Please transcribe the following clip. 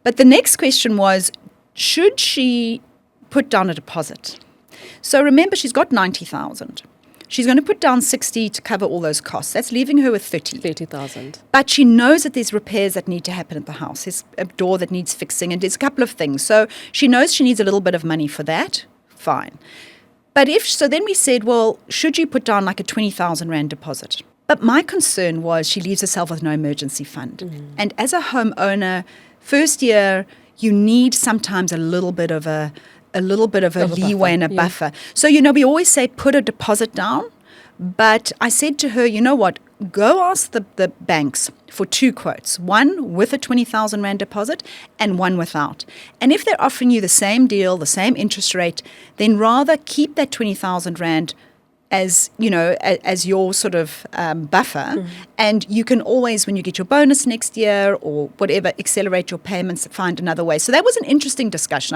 But the next question was, should she put down a deposit? So remember, she's got 90,000. She's going to put down 60 to cover all those costs. That's leaving her with 30,000. But she knows that there's repairs that need to happen at the house. There's a door that needs fixing, and there's a couple of things. So she knows she needs a little bit of money for that. Fine. But then we said, well, should you put down like a 20,000 Rand deposit? But my concern was she leaves herself with no emergency fund. And as a homeowner, first year, you need sometimes a little bit of a leeway and a buffer. So, we always say put a deposit down. But I said to her, you know what, go ask the banks for 2 quotes, one with a 20,000 Rand deposit and one without. And if they're offering you the same deal, the same interest rate, then rather keep that 20,000 Rand as your sort of buffer. And you can always, when you get your bonus next year or whatever, accelerate your payments, find another way. So that was an interesting discussion.